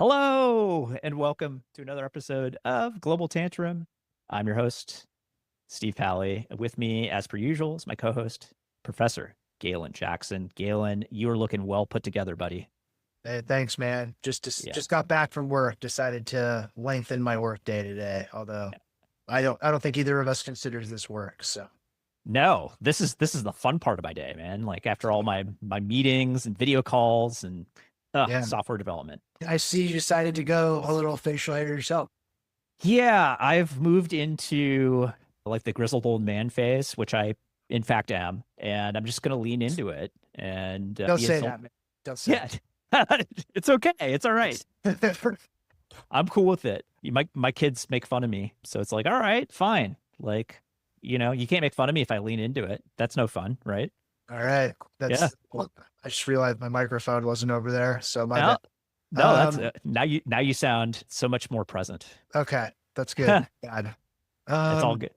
Hello, and welcome to another episode of Global Tantrum. I'm your host, Steve Pally. With me, as per usual, is my co-host, Professor Galen Jackson. Galen, you are looking well put together, buddy. Hey, thanks, man. Yeah. Just got back from work. Decided to lengthen my work day today. Although I don't think either of us considers this work. So No, this is the fun part of my day, man. Like after all my meetings and video calls and yeah, software development. I see you decided to go a little facial hair yourself. Yeah, I've moved into like the grizzled old man phase, which I in fact am, and I'm just gonna lean into it and Don't be say as that, man. Don't say yeah. It's okay. It's all right. it. I'm cool with it. My kids make fun of me, so it's like, all right, fine. Like, you can't make fun of me if I lean into it. That's no fun, right? All right. Yeah. I just realized my microphone wasn't over there. So my No, bad. no, that's now you sound so much more present. Okay. That's good. God. It's all good.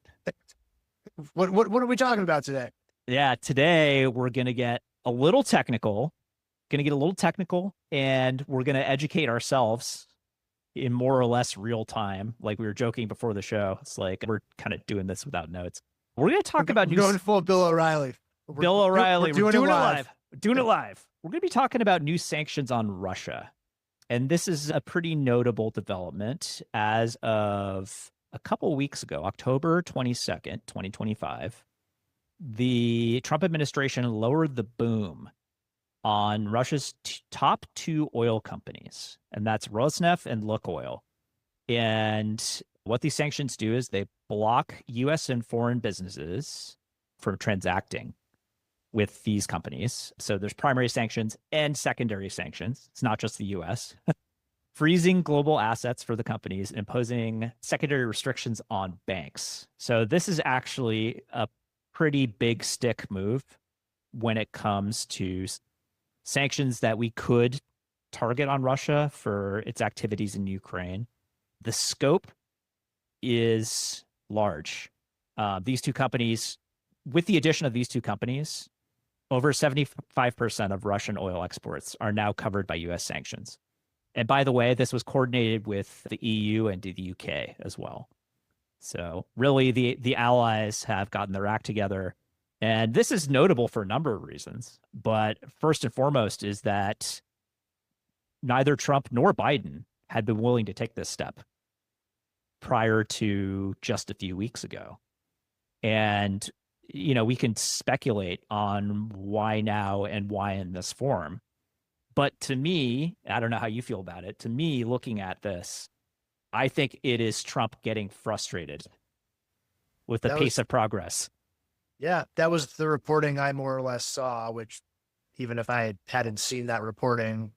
What are we talking about today? Yeah, today we're gonna get a little technical, and we're gonna educate ourselves in more or less real time. Like we were joking before the show. It's like we're kind of doing this without notes. We're gonna talk about We're going full Bill O'Reilly. Bill O'Reilly. We're doing it live. We're doing Okay. it live. We're going to be talking about new sanctions on Russia. And this is a pretty notable development as of a couple weeks ago, October 22nd, 2025. The Trump administration lowered the boom on Russia's top two oil companies, and that's Rosneft and Lukoil. And what these sanctions do is they block U.S. and foreign businesses from transacting with these companies. So there's primary sanctions and secondary sanctions. It's not just the US. Freezing global assets for the companies and imposing secondary restrictions on banks. So this is actually a pretty big stick move when it comes to sanctions that we could target on Russia for its activities in Ukraine. The scope is large. These two companies, with the addition of these two companies, over 75% of Russian oil exports are now covered by U.S. sanctions. And by the way, this was coordinated with the EU and the UK as well. So really, the allies have gotten their act together. And this is notable for a number of reasons. But first and foremost is that neither Trump nor Biden had been willing to take this step prior to just a few weeks ago. And we can speculate on why now and why in this form. But to me, I don't know how you feel about it. To me, looking at this, I think it is Trump getting frustrated with the pace of progress. Yeah, that was the reporting I more or less saw, which even if I hadn't seen that reporting,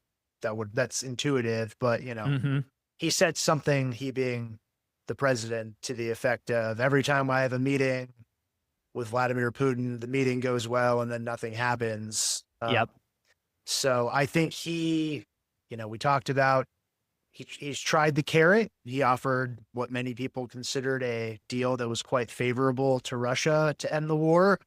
that's intuitive. But, he said something, he being the president, to the effect of every time I have a meeting with Vladimir Putin, the meeting goes well and then nothing happens. Yep. So I think we talked about, he's tried the carrot. He offered what many people considered a deal that was quite favorable to Russia to end the war.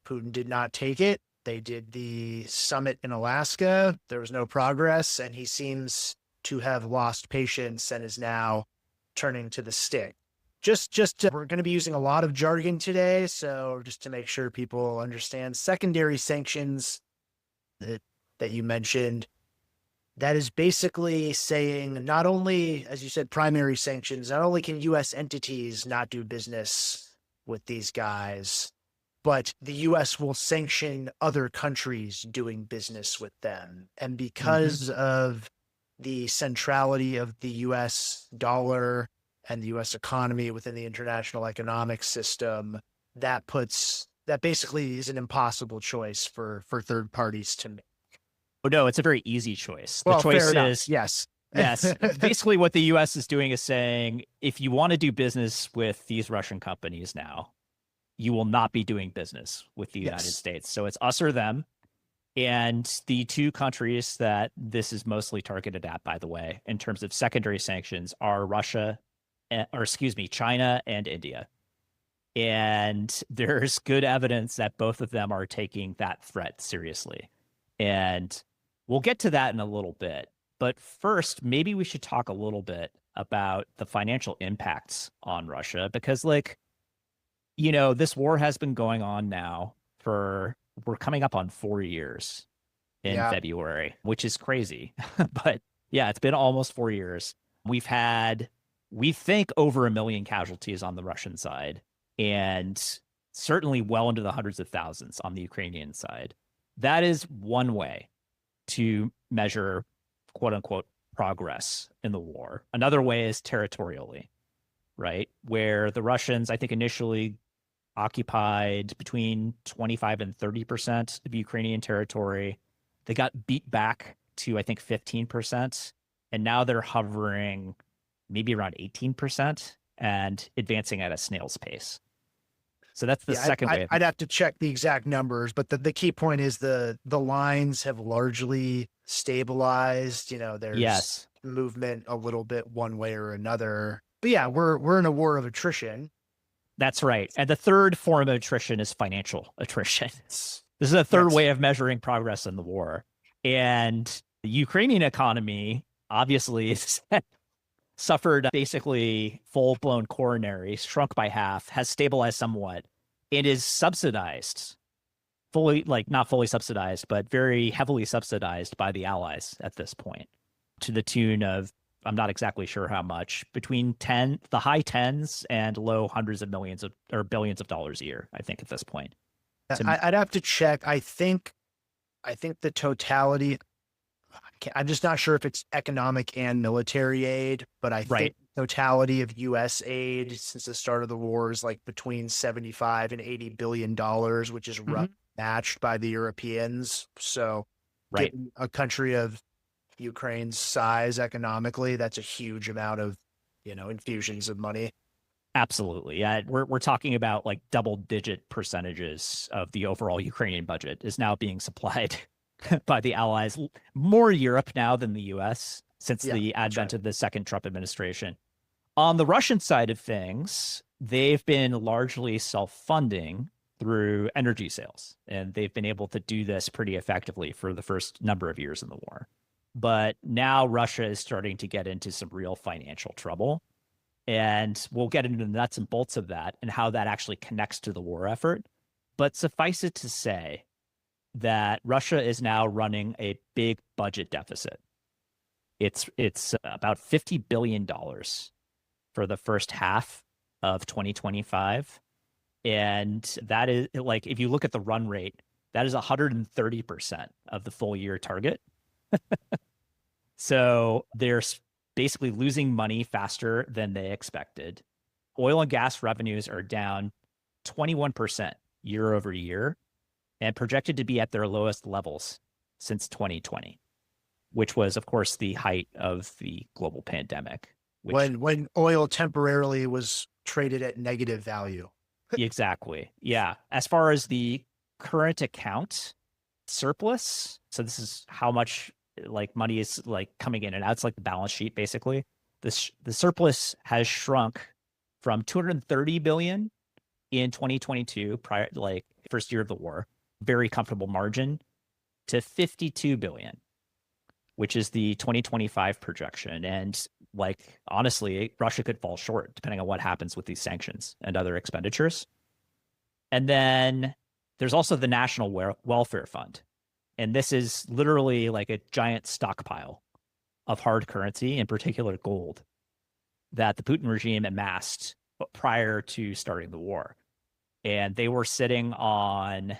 Putin did not take it. They did the summit in Alaska. There was no progress, and he seems to have lost patience and is now turning to the stick. We're going to be using a lot of jargon today, so just to make sure people understand, secondary sanctions that you mentioned, that is basically saying not only, as you said, primary sanctions, not only can U.S. entities not do business with these guys, but the U.S. will sanction other countries doing business with them. And because of the centrality of the U.S. dollar and the U.S. economy within the international economic system, that basically is an impossible choice for third parties to make. Oh, no, it's a very easy choice. The Well, choice fair enough. is, Yes. yes. Basically, what the U.S. is doing is saying, if you want to do business with these Russian companies now, you will not be doing business with the United States. So it's us or them. And the two countries that this is mostly targeted at, by the way, in terms of secondary sanctions, are China and India. And there's good evidence that both of them are taking that threat seriously. And we'll get to that in a little bit. But first, maybe we should talk a little bit about the financial impacts on Russia because, like, this war has been going on now for, we're coming up on 4 years in Yeah. February, which is crazy. But yeah, it's been almost 4 years. We've had, we think, over 1 million casualties on the Russian side, and certainly well into the hundreds of thousands on the Ukrainian side. That is one way to measure quote unquote progress in the war. Another way is territorially, right? Where the Russians, I think, initially occupied between 25 and 30% of Ukrainian territory. They got beat back to, I think, 15%. And now they're hovering maybe around 18% and advancing at a snail's pace. So that's the Yeah, second way of, I'd have to check the exact numbers, but the key point is the lines have largely stabilized. There's yes, movement a little bit one way or another. But yeah, we're in a war of attrition. that's right. And the third form of attrition is financial attrition. This is a third Yes. way of measuring progress in the war. And the Ukrainian economy obviously is suffered basically full blown coronary, shrunk by half, has stabilized somewhat. It is subsidized, fully, like not fully subsidized, but very heavily subsidized by the Allies at this point, to the tune of, I'm not exactly sure how much, between the high tens and low hundreds of millions of or billions of dollars a year, I think, at this point. To, I'd have to check. I think the totality. I'm just not sure if it's economic and military aid, but I right. think the totality of U.S. aid since the start of the war is like between 75 and $80 billion, which is Mm-hmm. matched by the Europeans. So, Right. given a country of Ukraine's size economically, that's a huge amount of, infusions of money. Absolutely. Yeah, we're talking about like double digit percentages of the overall Ukrainian budget is now being supplied by the Allies, more Europe now than the US since Yeah, the that's advent right. of the second Trump administration. On the Russian side of things, they've been largely self-funding through energy sales, and they've been able to do this pretty effectively for the first number of years in the war. But now Russia is starting to get into some real financial trouble. And we'll get into the nuts and bolts of that and how that actually connects to the war effort. But suffice it to say that Russia is now running a big budget deficit. It's about $50 billion for the first half of 2025. And that is, like, if you look at the run rate, that is 130% of the full year target. So they're basically losing money faster than they expected. Oil and gas revenues are down 21% year over year and projected to be at their lowest levels since 2020, which was, of course, the height of the global pandemic, which When oil temporarily was traded at negative value. exactly. Yeah. As far as the current account surplus, so this is how much like money is like coming in and out. It's like the balance sheet, basically. The surplus has shrunk from 230 billion in 2022, prior, like first year of the war, very comfortable margin, to 52 billion, which is the 2025 projection. And like, honestly, Russia could fall short depending on what happens with these sanctions and other expenditures. And then there's also the National Welfare Fund. And this is literally like a giant stockpile of hard currency, in particular gold, that the Putin regime amassed prior to starting the war. And they were sitting on,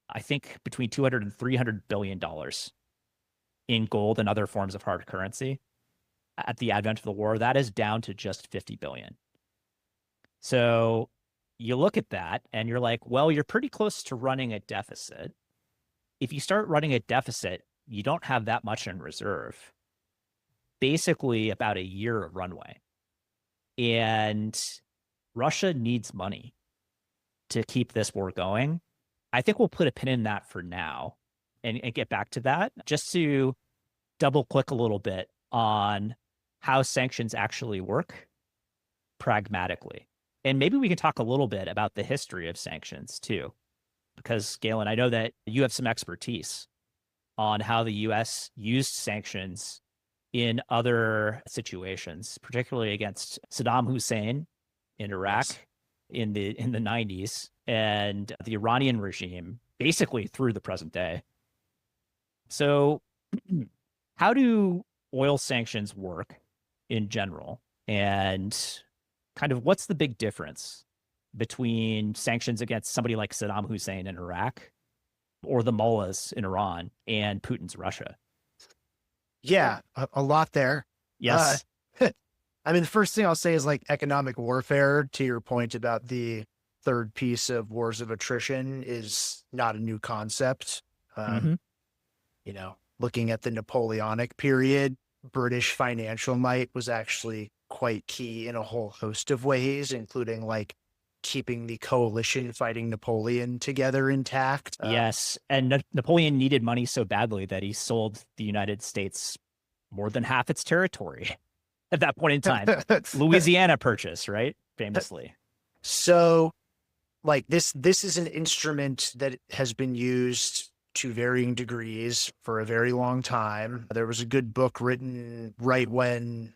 I think, between 200 and 300 billion dollars in gold and other forms of hard currency at the advent of the war. That is down to just 50 billion. So you look at that and you're like, well, you're pretty close to running a deficit. If you start running a deficit, you don't have that much in reserve. Basically, about a year of runway. And Russia needs money to keep this war going. I think we'll put a pin in that for now and get back to that just to double click a little bit on how sanctions actually work pragmatically. And maybe we can talk a little bit about the history of sanctions too, because Galen, I know that you have some expertise on how the US used sanctions in other situations, particularly against Saddam Hussein in Iraq Yes. in the 90s and the Iranian regime basically through the present day. So how do oil sanctions work in general? And kind of what's the big difference between sanctions against somebody like Saddam Hussein in Iraq or the mullahs in Iran and Putin's Russia? Yeah, a lot there. Uh, Yes. I mean, the first thing I'll say is like economic warfare, to your point about the third piece of wars of attrition, is not a new concept. Um, Hmm. Looking at the Napoleonic period, British financial might was actually quite key in a whole host of ways, including like keeping the coalition fighting Napoleon together intact. Yes. And Napoleon needed money so badly that he sold the United States more than half its territory at that point in time. Louisiana Purchase, right? Famously. So like this is an instrument that has been used to varying degrees for a very long time. There was a good book written right when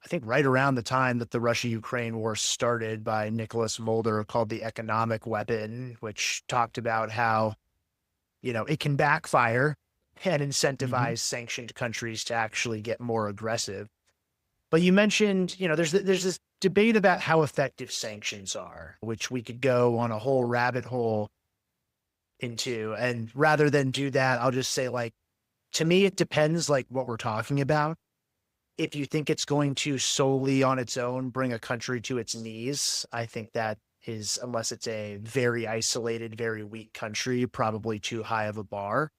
I think right around the time that the Russia-Ukraine war started by Nicholas Mulder called The Economic Weapon, which talked about how, it can backfire and Hmm. incentivize sanctioned countries to actually get more aggressive. But you mentioned, there's this debate about how effective sanctions are, which we could go on a whole rabbit hole into. And rather than do that, I'll just say, like, to me, it depends, like, what we're talking about. If you think it's going to solely on its own bring a country to its knees, I think that is, unless it's a very isolated, very weak country, probably too high of a bar.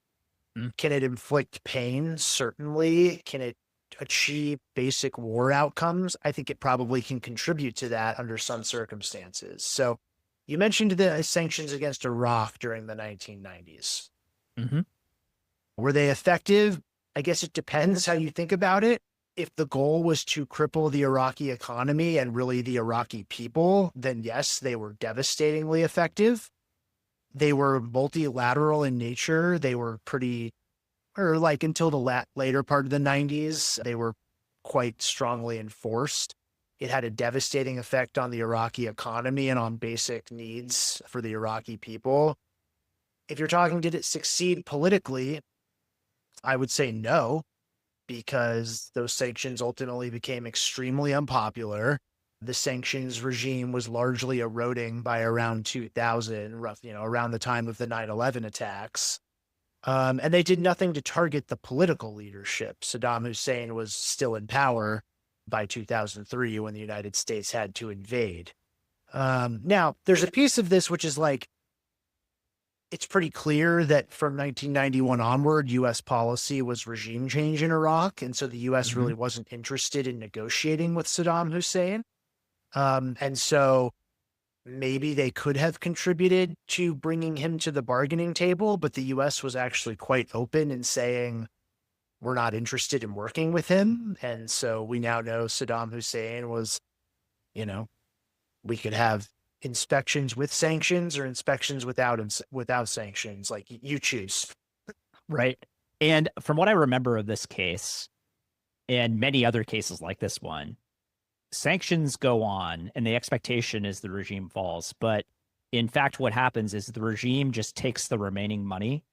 Can it inflict pain? Certainly. Can it achieve basic war outcomes? I think it probably can contribute to that under some circumstances. So you mentioned the sanctions against Iraq during the 1990s. Hmm. Were they effective? I guess it depends how you think about it. If the goal was to cripple the Iraqi economy and really the Iraqi people, then yes, they were devastatingly effective. They were multilateral in nature. They were pretty, or like until the later part of the 90s, they were quite strongly enforced. It had a devastating effect on the Iraqi economy and on basic needs for the Iraqi people. If you're talking, did it succeed politically? I would say no, because those sanctions ultimately became extremely unpopular. The sanctions regime was largely eroding by around 2000, around the time of the 9/11 attacks. And they did nothing to target the political leadership. Saddam Hussein was still in power by 2003 when the United States had to invade. Now, there's a piece of this which is like, it's pretty clear that from 1991 onward, U.S. policy was regime change in Iraq. And so the U.S. Hmm. really wasn't interested in negotiating with Saddam Hussein. And so maybe they could have contributed to bringing him to the bargaining table, but the US was actually quite open in saying, we're not interested in working with him. And so we now know Saddam Hussein was, you know, we could have inspections with sanctions or inspections without sanctions. Like you choose. Right. And from what I remember of this case and many other cases like this one, sanctions go on and the expectation is the regime falls. But in fact, what happens is the regime just takes the remaining money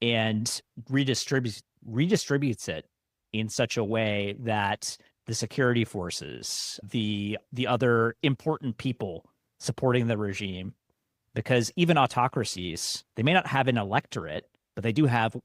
and redistributes it in such a way that the security forces, the other important people supporting the regime, because even autocracies, they may not have an electorate, but they do have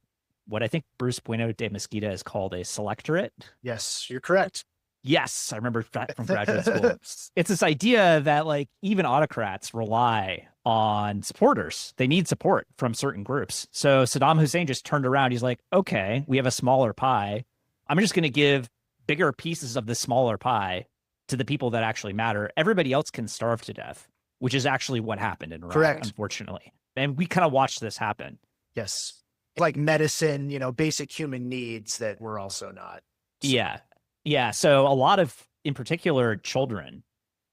what I think Bruce Bueno de Mesquita has called a selectorate. Yes, you're correct. Yes, I remember that from graduate school. It's this idea that like even autocrats rely on supporters. They need support from certain groups. So Saddam Hussein just turned around. He's like, okay, we have a smaller pie. I'm just going to give bigger pieces of the smaller pie to the people that actually matter. Everybody else can starve to death, which is actually what happened in Iraq, Correct. unfortunately. And we kind of watched this happen. Yes. Like medicine, basic human needs that were also not. Yeah. Yeah. So a lot of, in particular, children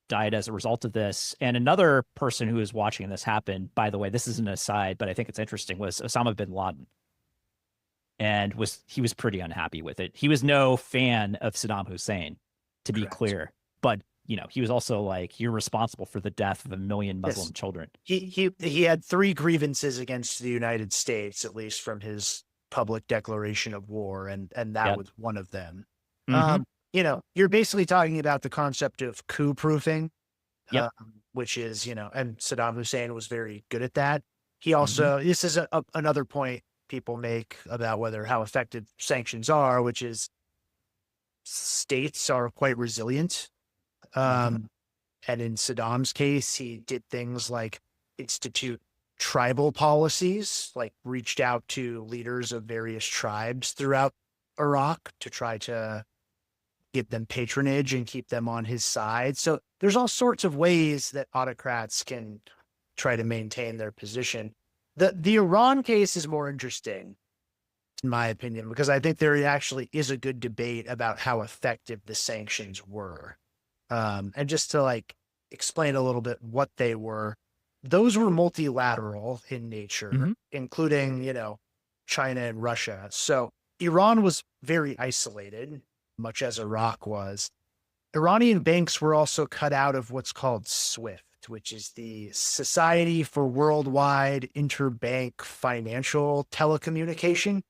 died as a result of this. And another person who was watching this happen, by the way, this is an aside, but I think it's interesting, was Osama bin Laden. and he was pretty unhappy with it. He was no fan of Saddam Hussein, to be Correct. clear, but he was also like, you're responsible for the death of a million Yes. Muslim children. He had three grievances against the United States, at least from his public declaration of war, and that Yep. was one of them. Mm-hmm. You're basically talking about the concept of coup proofing, Yep. which is, and Saddam Hussein was very good at that. He Mm-hmm. also, this is another point people make about whether how effective sanctions are, which is states are quite resilient. Mm-hmm. Um, and in Saddam's case, he did things like institute tribal policies, like reached out to leaders of various tribes throughout Iraq to try to give them patronage and keep them on his side. So there's all sorts of ways that autocrats can try to maintain their position. The Iran case is more interesting, in my opinion, because I think there actually is a good debate about how effective the sanctions were. And just to like explain a little bit what they were, those were multilateral in nature, Mm-hmm. including, China and Russia. So Iran was very isolated, much as Iraq was. Iranian banks were also cut out of what's called SWIFT, which is the Society for Worldwide Interbank Financial Telecommunication,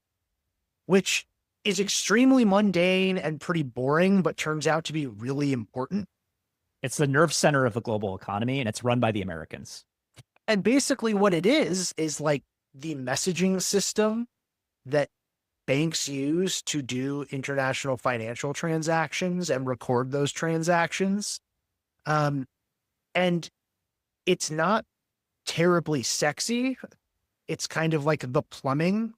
which is extremely mundane and pretty boring, but turns out to be really important. It's the nerve center of the global economy, and it's run by the Americans. And basically, what it is like the messaging system that banks use to do international financial transactions and record those transactions. And it's not terribly sexy. It's kind of like the plumbing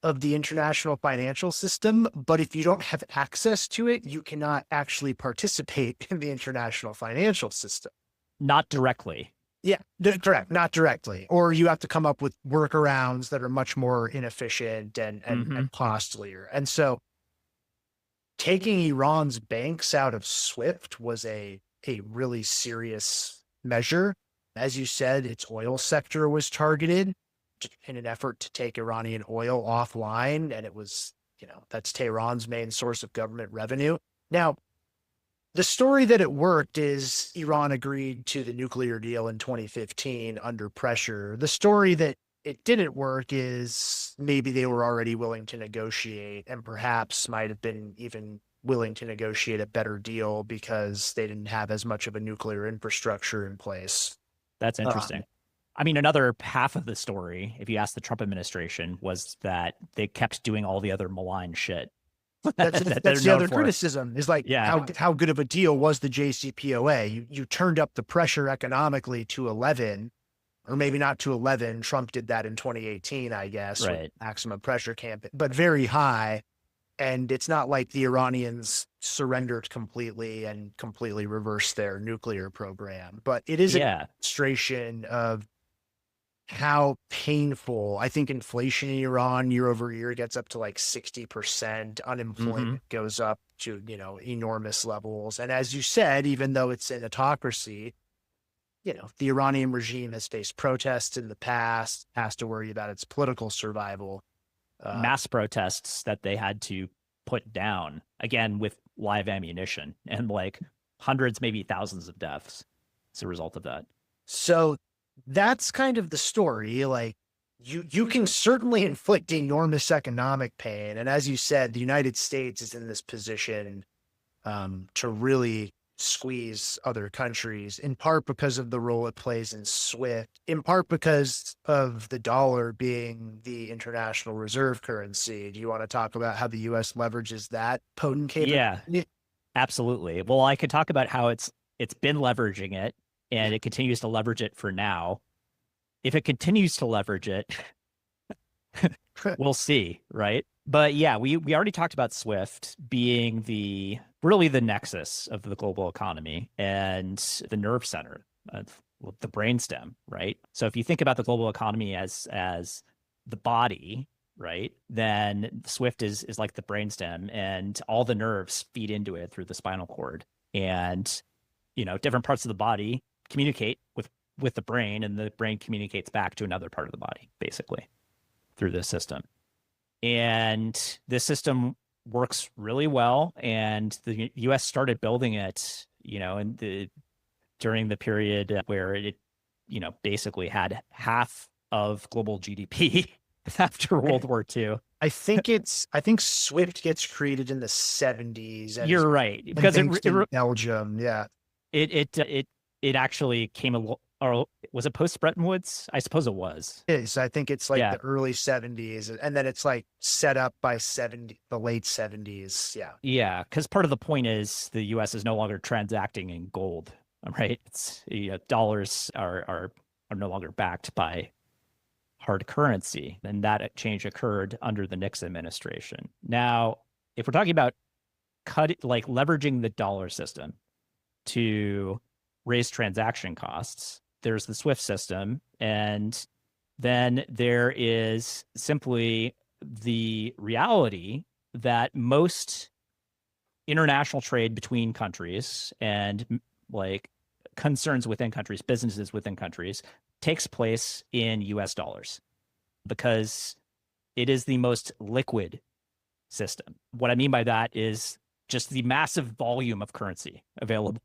of the international financial system. But if you don't have access to it, you cannot actually participate in the international financial system. Not directly. Yeah, correct. Not directly. Or you have to come up with workarounds that are much more inefficient Mm-hmm. and costlier. And so taking Iran's banks out of SWIFT was a really serious measure. As you said, its oil sector was targeted in an effort to take Iranian oil offline. And it was, that's Tehran's main source of government revenue. Now, the story that it worked is Iran agreed to the nuclear deal in 2015 under pressure. The story that it didn't work is maybe they were already willing to negotiate and perhaps might have been even willing to negotiate a better deal because they didn't have as much of a nuclear infrastructure in place. That's Um, interesting. I mean, another half of the story, if you ask the Trump administration, was that they kept doing all the other malign shit that they're that's the known other for. criticism is like Yeah. how good of a deal was the JCPOA? You turned up the pressure economically to 11, or maybe not to 11. Trump did that in 2018, I guess, with Right. maximum pressure campaign, but very high. And it's not like the Iranians surrendered completely and completely reversed their nuclear program, but it is a Yeah. demonstration of how painful. I think inflation in Iran year over year gets up to like 60%. Mm-hmm. Unemployment goes up to, enormous levels. And as you said, even though it's an autocracy, the Iranian regime has faced protests in the past, has to worry about its political survival. Mass protests that they had to put down, again, with live ammunition, and like hundreds, maybe thousands of deaths as a result of that. So that's kind of the story. Like you can certainly inflict enormous economic pain. And as you said, the United States is in this position to really squeeze other countries, in part because of the role it plays in SWIFT, in part because of the dollar being the international reserve currency. Do you want to talk about how the US leverages that potent Yeah, capability? absolutely. Well, I could talk about how it's been leveraging it, and it continues to leverage it for now. If it continues to leverage it, we'll see, right? But yeah, we already talked about Swift being really the nexus of the global economy and the nerve center of the brainstem, right? So if you think about the global economy as the body, right, then Swift is like the brainstem, and all the nerves feed into it through the spinal cord, and different parts of the body communicate with the brain, and the brain communicates back to another part of the body, basically, through this system. And this system works really well. And the US started building it, during the period where it, basically had half of global GDP after I, World War II. I think Swift gets created in the 70s and is You're right, because based in Belgium. Yeah. it it it it actually came or was it post Bretton Woods? I suppose it was. It is. I think it's like Yeah, the early 70s and then it's like set up by the late 70s. Yeah. yeah, because part of the point is the U.S. is no longer transacting in gold, right? It's dollars are no longer backed by hard currency, and that change occurred under the Nixon administration. Now, if we're talking about leveraging the dollar system to raise transaction costs, there's the Swift system, and then there is simply the reality that most international trade between countries and like concerns within countries, businesses within countries, takes place in US dollars because it is the most liquid system. What I mean by that is just the massive volume of currency available,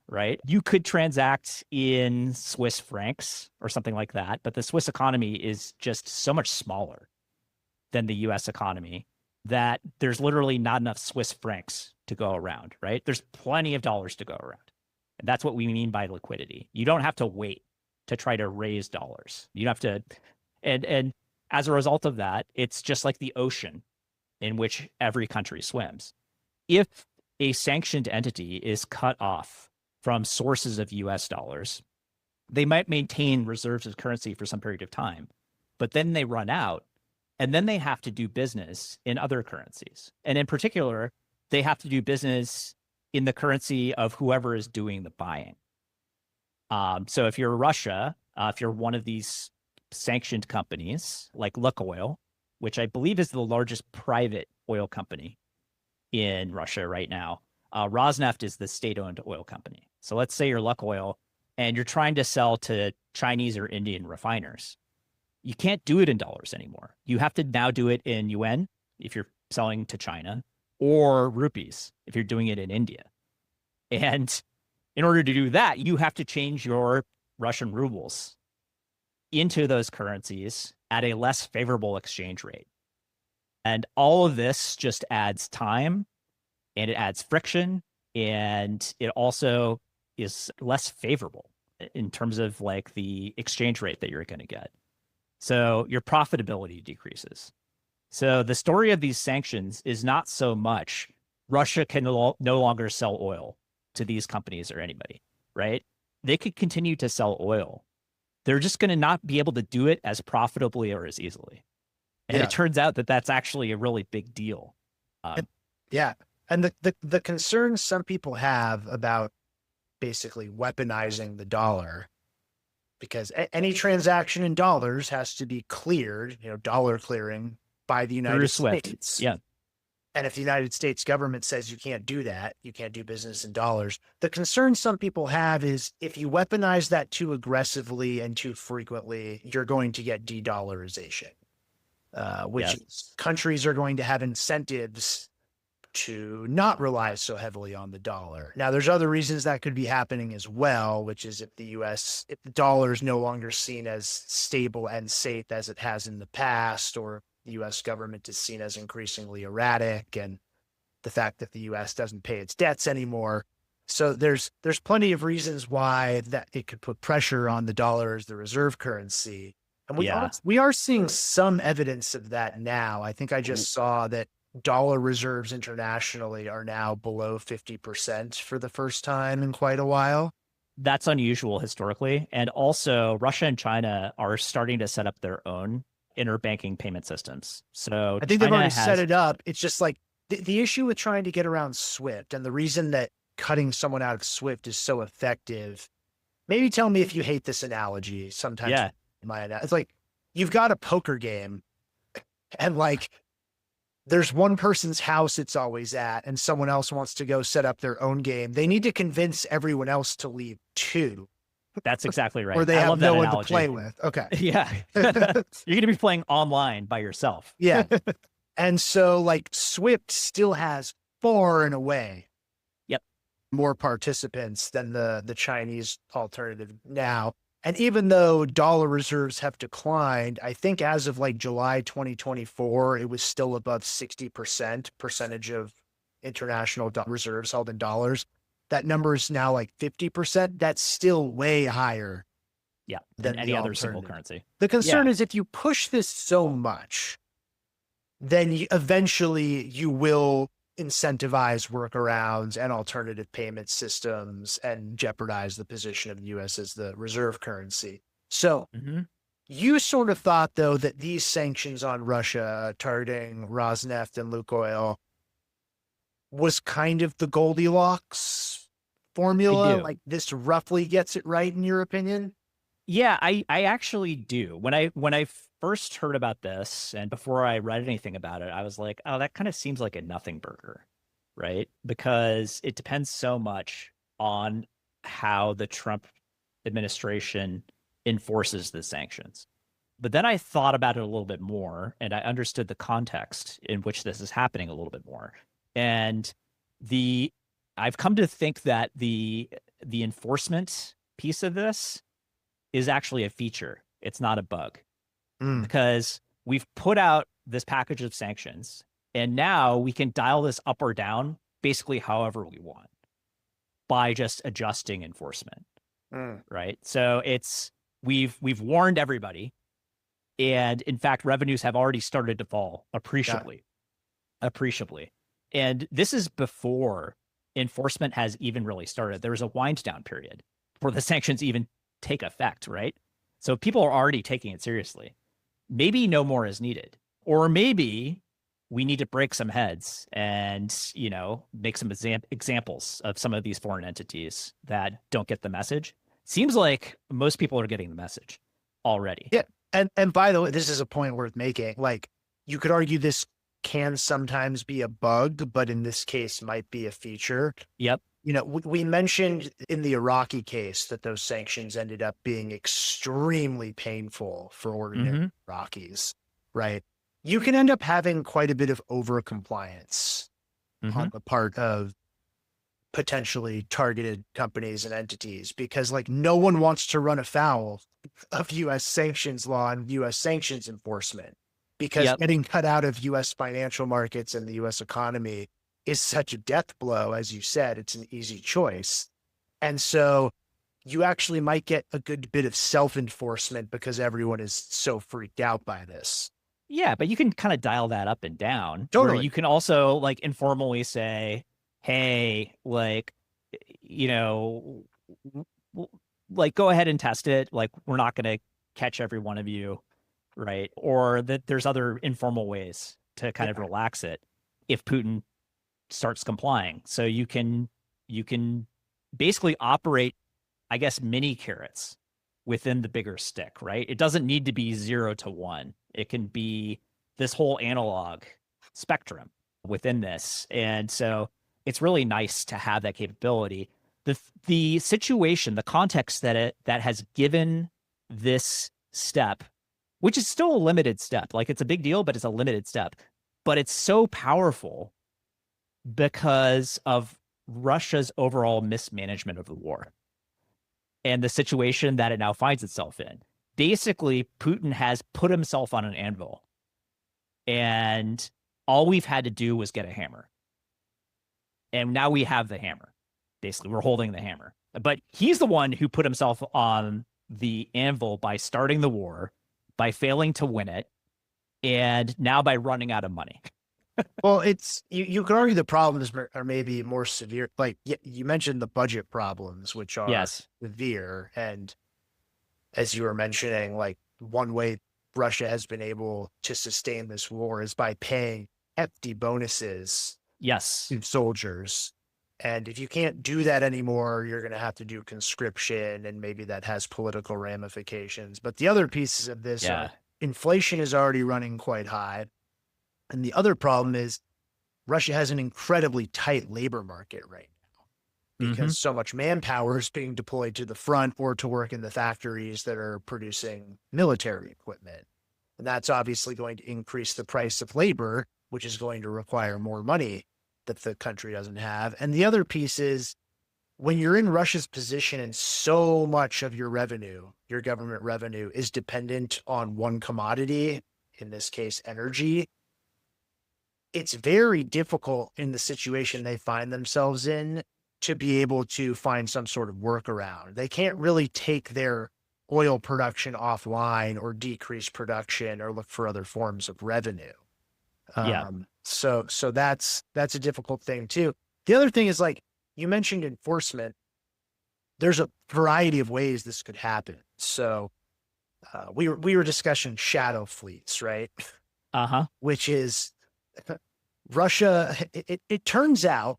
right? You could transact in Swiss francs or something like that, but the Swiss economy is just so much smaller than the US economy that there's literally not enough Swiss francs to go around, right? There's plenty of dollars to go around. And that's what we mean by liquidity. You don't have to wait to try to raise dollars. You don't have to, and as a result of that, it's just like the ocean in which every country swims. If a sanctioned entity is cut off from sources of US dollars, they might maintain reserves of currency for some period of time, but then they run out, and then they have to do business in other currencies. And in particular, they have to do business in the currency of whoever is doing the buying. So if you're Russia, if you're one of these sanctioned companies like Lukoil, which I believe is the largest private oil company in Russia right now, Rosneft is the state-owned oil company. So let's say you're Lukoil and you're trying to sell to Chinese or Indian refiners. You can't do it in dollars anymore. You have to now do it in yuan if you're selling to China, or rupees if you're doing it in India. And in order to do that, you have to change your Russian rubles into those currencies at a less favorable exchange rate. And all of this just adds time, and it adds friction, and it also is less favorable in terms of like the exchange rate that you're going to get. So your profitability decreases. So the story of these sanctions is not so much Russia can no longer sell oil to these companies or anybody, right? They could continue to sell oil. They're just going to not be able to do it as profitably or as easily. And Yeah. it turns out that that's actually a really big deal. Yeah. And the concerns some people have about basically weaponizing the dollar, because any transaction in dollars has to be cleared, dollar clearing by the Through United Swift. States. Yeah. And if the United States government says you can't do that, you can't do business in dollars. The concern some people have is if you weaponize that too aggressively and too frequently, you're going to get de-dollarization, which is countries are going to have incentives to not rely so heavily on the dollar. Now, there's other reasons that could be happening as well, which is if the dollar is no longer seen as stable and safe as it has in the past, or the U.S. government is seen as increasingly erratic, and the fact that the U.S. doesn't pay its debts anymore. So there's plenty of reasons why that it could put pressure on the dollar as the reserve currency. And we are seeing some evidence of that now. I think I just saw that dollar reserves internationally are now below 50% for the first time in quite a while. That's unusual historically. And also, Russia and China are starting to set up their own interbanking payment systems. So I think they've already set it up. It's just like the issue with trying to get around Swift, and the reason that cutting someone out of Swift is so effective. Maybe tell me if you hate this analogy. Sometimes it's like you've got a poker game, and like there's one person's house it's always at, and someone else wants to go set up their own game. They need to convince everyone else to leave too. That's exactly or right. they I have love that no one to analogy. play with. Okay. Yeah. You're going to be playing online by yourself. Yeah. And so like Swift still has far and away Yep. more participants than the Chinese alternative now. And even though dollar reserves have declined, I think as of like July 2024, it was still above 60% percentage of international reserves held in dollars. That number is now like 50%. That's still way higher Yeah. Than than the any other single alternative. currency. The concern Yeah. is if you push this so much, then eventually you will incentivize workarounds and alternative payment systems and jeopardize the position of the US as the reserve currency. So Hmm. you sort of thought, though, that these sanctions on Russia targeting Rosneft and Lukoil was kind of the Goldilocks I formula? do. Like this roughly gets it right, in your opinion? Yeah, I actually do. When I first heard about this and before I read anything about it, I was like, oh, that kind of seems like a nothing burger, right? Because it depends so much on how the Trump administration enforces the sanctions. But then I thought about it a little bit more and I understood the context in which this is happening a little bit more. And the I've come to think that the enforcement piece of this is actually a feature. It's not a bug Mm, because we've put out this package of sanctions and now we can dial this up or down basically however we want by just adjusting enforcement, mm, right? So it's we've warned everybody and in fact revenues have already started to fall yeah, appreciably. And this is before enforcement has even really started. There's a wind down period before the sanctions even take effect, right? So people are already taking it seriously. Maybe no more is needed. Or maybe we need to break some heads and, make some examples of some of these foreign entities that don't get the message. Seems like most people are getting the message already. yeah. And by the way, this is a point worth making. Like you could argue this can sometimes be a bug, but in this case might be a feature. Yep. We mentioned in the Iraqi case that those sanctions ended up being extremely painful for ordinary Hmm. Iraqis, right? You can end up having quite a bit of overcompliance Hmm. on the part of potentially targeted companies and entities because like no one wants to run afoul of US sanctions law and US sanctions enforcement because Yep. getting cut out of US financial markets and the US economy is such a death blow. As you said, it's an easy choice. And so you actually might get a good bit of self-enforcement because everyone is so freaked out by this. Yeah, but you can kind of dial that up and down where Totally. you can also like informally say, hey, like, you know, like go ahead and test it. Like, we're not going to catch every one of you, right? Or that there's other informal ways to kind of Yeah. relax it if Putin starts complying. So you can basically operate, I guess, mini carrots within the bigger stick, right? It doesn't need to be 0 to 1. It can be this whole analog spectrum within this. And so it's really nice to have that capability. The situation, the context that has given this step, which is still a limited step, like it's a big deal, but it's a limited step. But it's so powerful because of Russia's overall mismanagement of the war and the situation that it now finds itself in. Basically, Putin has put himself on an anvil, and all we've had to do was get a hammer. And now we have the hammer. Basically, we're holding the hammer. But he's the one who put himself on the anvil by starting the war, by failing to win it, and now by running out of money. Well, you could argue the problems are maybe more severe. Like you mentioned the budget problems, which are Yes. severe. And as you were mentioning, like one way Russia has been able to sustain this war is by paying hefty bonuses Yes. to soldiers. And if you can't do that anymore, you're going to have to do conscription, and maybe that has political ramifications. But the other pieces of this Yeah. are inflation is already running quite high. And the other problem is Russia has an incredibly tight labor market right now. Hmm. because so much manpower is being deployed to the front or to work in the factories that are producing military equipment. And that's obviously going to increase the price of labor, which is going to require more money that the country doesn't have. And the other piece is when you're in Russia's position and so much of your revenue, your government revenue, is dependent on one commodity, in this case, energy, it's very difficult in the situation they find themselves in to be able to find some sort of workaround. They can't really take their oil production offline or decrease production or look for other forms of revenue. Yeah. So that's a difficult thing too. The other thing is like you mentioned enforcement. There's a variety of ways this could happen. So we were discussing shadow fleets, right? Uh-huh. Which is Russia. It turns out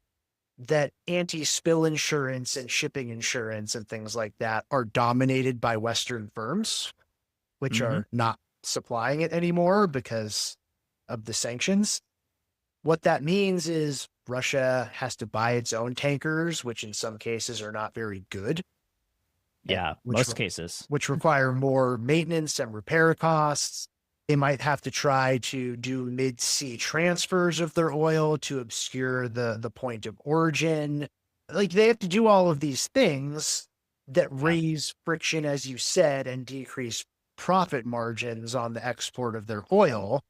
that anti-spill insurance and shipping insurance and things like that are dominated by Western firms, which Hmm. are not supplying it anymore because of the sanctions. What that means is Russia has to buy its own tankers, which in some cases are not very good, Yeah, which most cases. which require more maintenance and repair costs. They might have to try to do mid-sea transfers of their oil to obscure the point of origin. Like they have to do all of these things that Yeah. raise friction, as you said, and decrease profit margins on the export of their oil.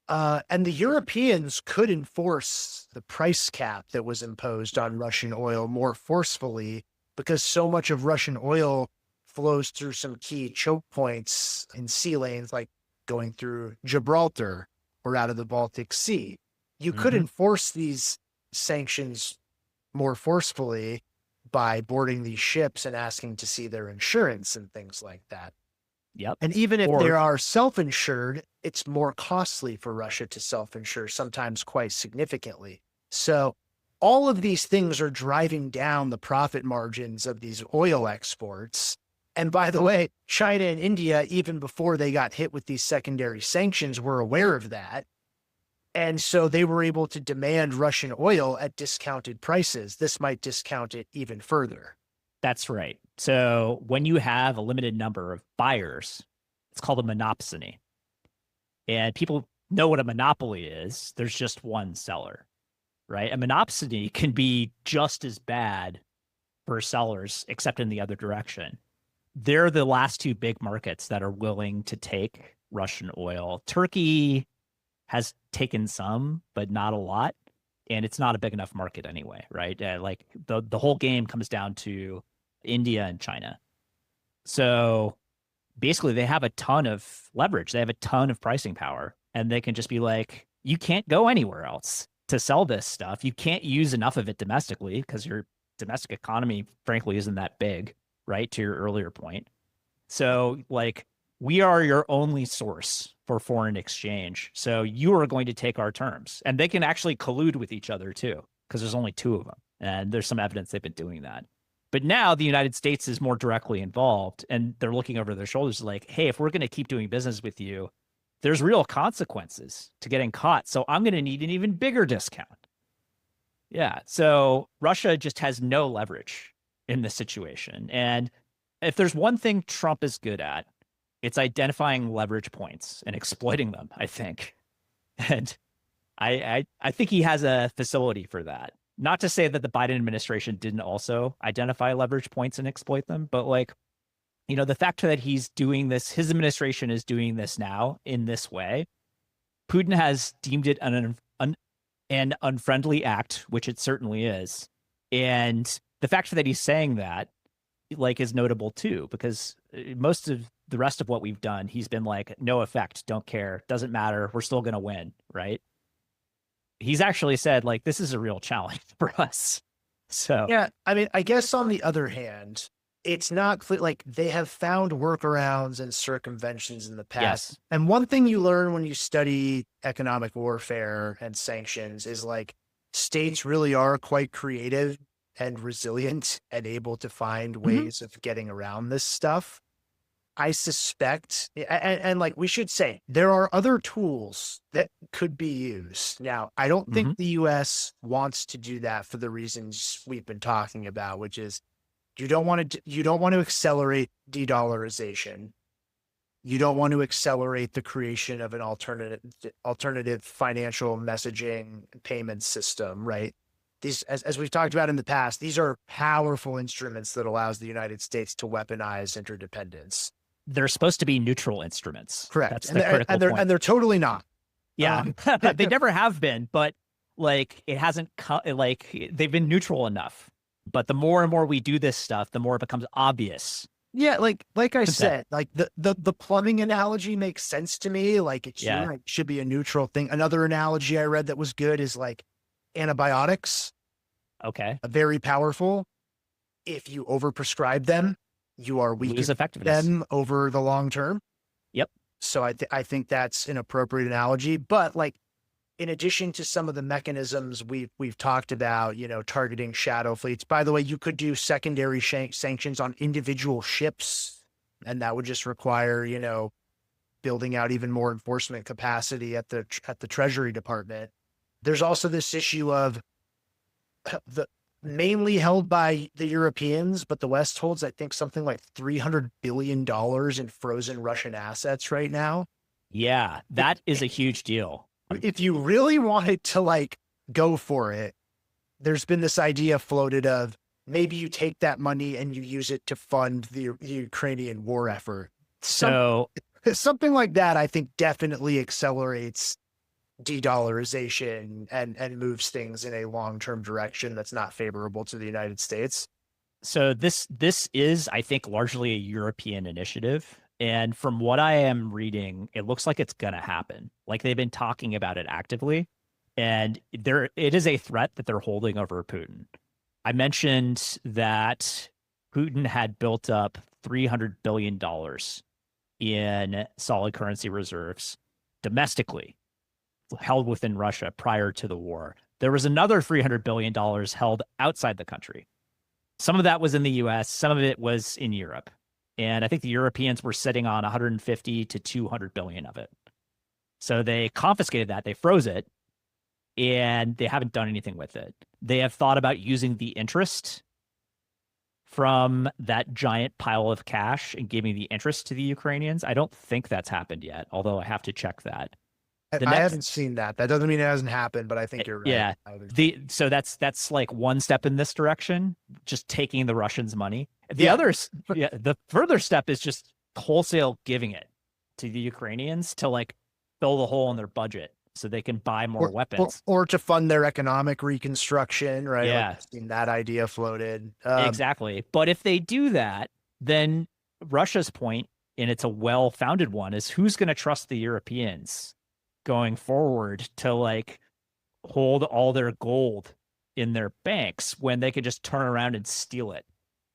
And the Europeans could enforce the price cap that was imposed on Russian oil more forcefully because so much of Russian oil flows through some key choke points in sea lanes, like going through Gibraltar or out of the Baltic Sea. You could Hmm. enforce these sanctions more forcefully by boarding these ships and asking to see their insurance and things like that. Yep. And even if they Or are self-insured, it's more costly for Russia to self-insure, sometimes quite significantly. So all of these things are driving down the profit margins of these oil exports. And by the way, China and India, even before they got hit with these secondary sanctions, were aware of that. And so they were able to demand Russian oil at discounted prices. This might discount it even further. that's right. So when you have a limited number of buyers, it's called a monopsony. And people know what a monopoly is. There's just one seller, right? A monopsony can be just as bad for sellers, except in the other direction. They're the last two big markets that are willing to take Russian oil. Turkey has taken some, but not a lot. And it's not a big enough market anyway, right? Like the whole game comes down to India and China. So basically, they have a ton of leverage. They have a ton of pricing power, and they can just be like, you can't go anywhere else to sell this stuff. You can't use enough of it domestically because your domestic economy, frankly, isn't that big, right? To your earlier point. So, like, we are your only source for foreign exchange. So you are going to take our terms. And they can actually collude with each other too, because there's only two of them. And there's some evidence they've been doing that. But now the United States is more directly involved and they're looking over their shoulders like, hey, if we're going to keep doing business with you, there's real consequences to getting caught. So I'm going to need an even bigger discount. Yeah. So Russia just has no leverage in this situation. And if there's one thing Trump is good at, it's identifying leverage points and exploiting them, I think. And I think he has a facility for that. Not to say that the Biden administration didn't also identify leverage points and exploit them, but like, the fact that he's doing this, his administration is doing this now in this way. Putin has deemed it an unfriendly act, which it certainly is. And the fact that he's saying that like is notable too, because most of the rest of what we've done, he's been like, no effect, don't care, doesn't matter, we're still going to win, right? He's actually said like this is a real challenge for us. So Yeah, I mean, I guess on the other hand, it's not clear, like they have found workarounds and circumventions in the past. yes. And one thing you learn when you study economic warfare and sanctions is like states really are quite creative and resilient and able to find Mm-hmm. ways of getting around this stuff. I suspect, and like we should say, there are other tools that could be used. Now, I don't think Hmm. the US wants to do that for the reasons we've been talking about, which is you don't want to accelerate de-dollarization. You don't want to accelerate the creation of an alternative financial messaging payment system, right? These, as we've talked about in the past, these are powerful instruments that allows the United States to weaponize interdependence. They're supposed to be neutral instruments. Correct. That's the critical point. They're totally not. Yeah, they never have been, but like it hasn't like they've been neutral enough. But the more and more we do this stuff, the more it becomes obvious Yeah, like I that, said, like the plumbing analogy makes sense to me. Like you're yeah, right, it should be a neutral thing. Another analogy I read that was good is like antibiotics, okay, very powerful. If you overprescribe them, you are lose weakening effectiveness. them over the long term. Yep. So I think that's an appropriate analogy. But like in addition to some of the mechanisms we've talked about, targeting shadow fleets. By the way, you could do secondary sanctions on individual ships, and that would just require, building out even more enforcement capacity at the Treasury Department. There's also this issue of the mainly held by the Europeans, but the West holds, I think, something like $300 billion in frozen Russian assets right now. Yeah, that is a huge deal. If you really wanted to like go for it, there's been this idea floated of maybe you take that money and you use it to fund the Ukrainian war effort. So Something like that, I think, definitely accelerates de-dollarization and moves things in a long-term direction that's not favorable to the United States. so this is, I think, largely a European initiative. And from what I am reading, it looks like it's gonna happen. Like they've been talking about it actively, and it is a threat that they're holding over Putin. I mentioned that Putin had built up $300 billion in solid currency reserves domestically, held within Russia prior to the war. There was another $300 billion held outside the country. Some of that was in the US, some of it was in Europe. And I think the Europeans were sitting on 150 to 200 billion of it. So they confiscated that, they froze it, and they haven't done anything with it. They have thought about using the interest from that giant pile of cash and giving the interest to the Ukrainians. I don't think that's happened yet, although I have to check that. The I next, haven't seen that. That doesn't mean it hasn't happened, but I think you're right. yeah, so that's like one step in this direction, just taking the Russians' money. Yeah. The further step is just wholesale giving it to the Ukrainians to like fill the hole in their budget so they can buy more weapons. Or to fund their economic reconstruction, right? Yeah, Like I've seen that idea floated. exactly. But if they do that, then Russia's point, and it's a well-founded one, is who's going to trust the Europeans going forward to like hold all their gold in their banks when they could just turn around and steal it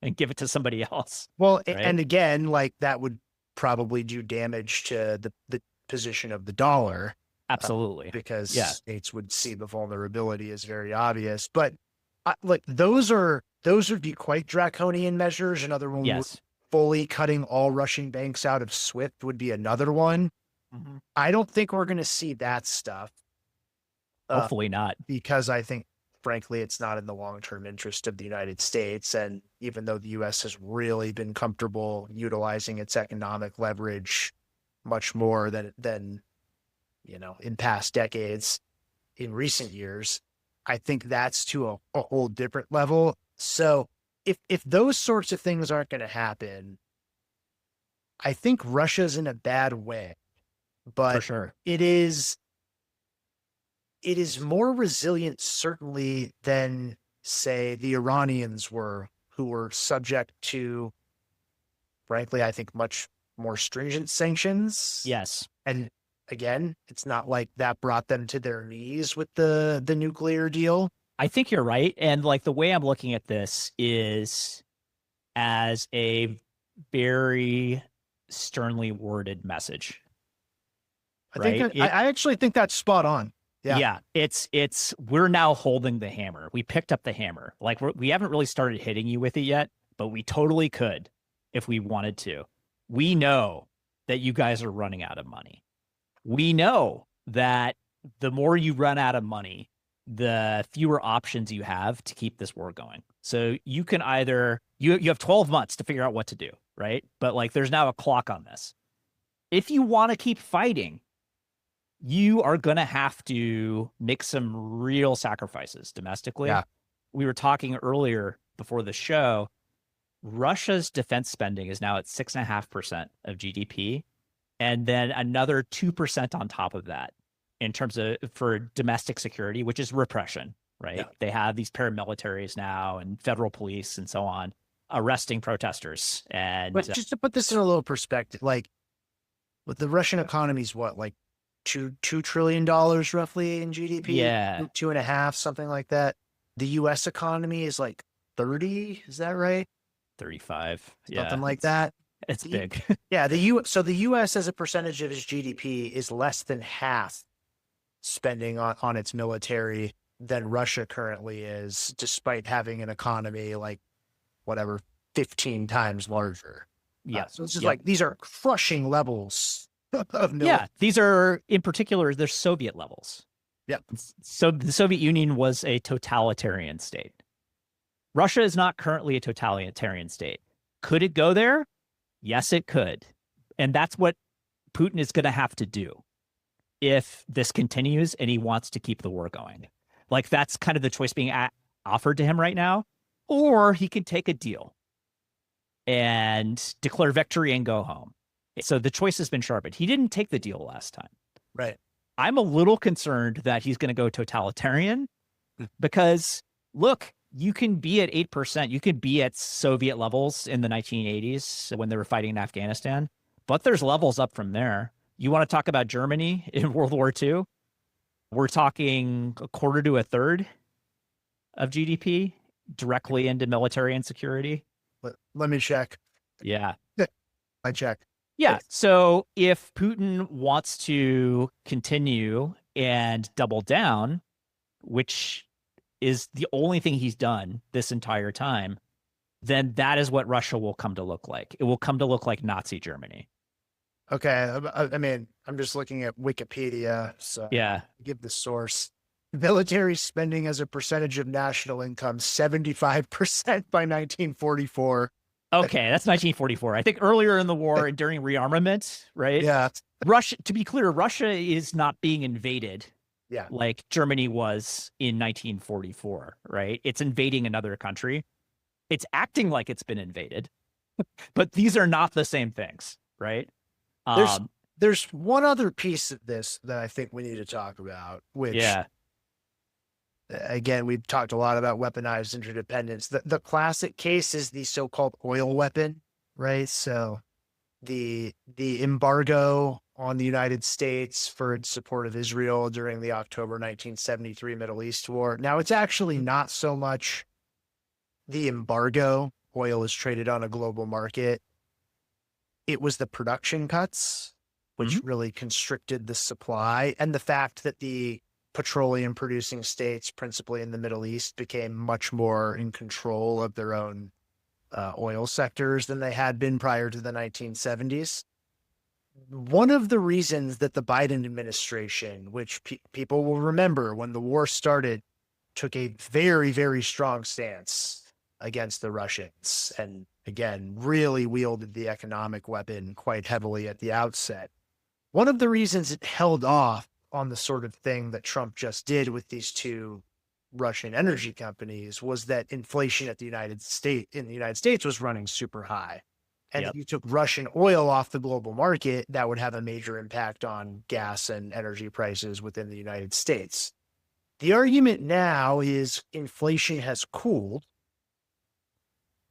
and give it to somebody else. Well, Right? and again, like that would probably do damage to the position of the dollar. Absolutely. Because Yeah. states would see the vulnerability as very obvious. But like those would be quite draconian measures. Another one, Yes. fully cutting all Russian banks out of SWIFT would be another one. Mm-hmm. I don't think we're going to see that stuff. Hopefully not. Because I think, frankly, it's not in the long-term interest of the United States. And even though the U.S. has really been comfortable utilizing its economic leverage much more than in past decades, in recent years, I think that's to a whole different level. So if those sorts of things aren't going to happen, I think Russia's in a bad way. But For sure. it is more resilient, certainly, than say the Iranians were, who were subject to, frankly, I think much more stringent sanctions. Yes. And again, it's not like that brought them to their knees with the nuclear deal. I think you're right. And like the way I'm looking at this is as a very sternly worded message. Right? I actually think that's spot on. Yeah. Yeah, it's we're now holding the hammer. We picked up the hammer. Like we haven't really started hitting you with it yet, but we totally could if we wanted to. we know that you guys are running out of money. We know that the more you run out of money, the fewer options you have to keep this war going. So you can either you have 12 months to figure out what to do, right? But like there's now a clock on this. If you want to keep fighting, you are going to have to make some real sacrifices domestically. Yeah. We were talking earlier before the show. Russia's defense spending is now at 6.5% of GDP, and then another 2% on top of that in terms of for domestic security, which is repression, right? Yeah. They have these paramilitaries now and federal police and so on arresting protesters. And But just to put this in a little perspective, like with the Russian economy is what, like $2 trillion roughly in GDP, yeah, 2.5, something like that. The U.S. economy is like 30. Is that right? 35. Something Yeah, like that. it's big. Yeah, so the U.S. as a percentage of its GDP is less than half spending on its military than Russia currently is, despite having an economy like whatever 15 times larger. Yeah. So it's just Yep. like these are crushing levels of military. Yeah, these are in particular they're Soviet levels. Yeah. So the Soviet Union was a totalitarian state. Russia is not currently a totalitarian state. Could it go there? Yes, it could. And that's what Putin is going to have to do if this continues and he wants to keep the war going. Like that's kind of the choice being offered to him right now. Or he can take a deal and declare victory and go home. So the choice has been sharpened. He didn't take the deal last time. Right. I'm a little concerned that he's going to go totalitarian because look, you can be at 8%. You could be at Soviet levels in the 1980s when they were fighting in Afghanistan, but there's levels up from there. You want to talk about Germany in World War II? We're talking a quarter to a third of GDP directly into military and security. Let me check. Yeah. I check. Yeah. So if Putin wants to continue and double down, which is the only thing he's done this entire time, then that is what Russia will come to look like. It will come to look like Nazi Germany. Okay. I mean, I'm just looking at Wikipedia. So Yeah. give the source. Military spending as a percentage of national income, 75% by 1944. Okay, that's 1944. I think earlier in the war and during rearmament, right? Yeah. Russia, to be clear, Russia is not being invaded Yeah. like Germany was in 1944, right? It's invading another country. It's acting like it's been invaded, but these are not the same things, right? There's one other piece of this that I think we need to talk about, which, yeah, again, we've talked a lot about weaponized interdependence. The classic case is the so-called oil weapon, right? So the embargo on the United States for its support of Israel during the October 1973 Middle East War. Now, it's actually not so much the embargo. Oil is traded on a global market. It was the production cuts, which really constricted the supply, and the fact that the petroleum producing states, principally in the Middle East, became much more in control of their own oil sectors than they had been prior to the 1970s. One of the reasons that the Biden administration, which people will remember when the war started, took a very, very strong stance against the Russians and, again, really wielded the economic weapon quite heavily at the outset. One of the reasons it held off on the sort of thing that Trump just did with these two Russian energy companies was that inflation in the United States was running super high. And if you took Russian oil off the global market, that would have a major impact on gas and energy prices within the United States. The argument now is inflation has cooled,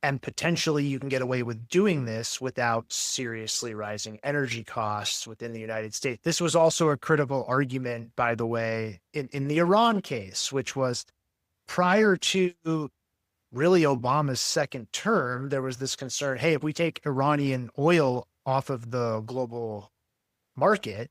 and potentially you can get away with doing this without seriously rising energy costs within the United States. This was also a critical argument, by the way, in the Iran case, which was prior to really Obama's second term, there was this concern, hey, if we take Iranian oil off of the global market,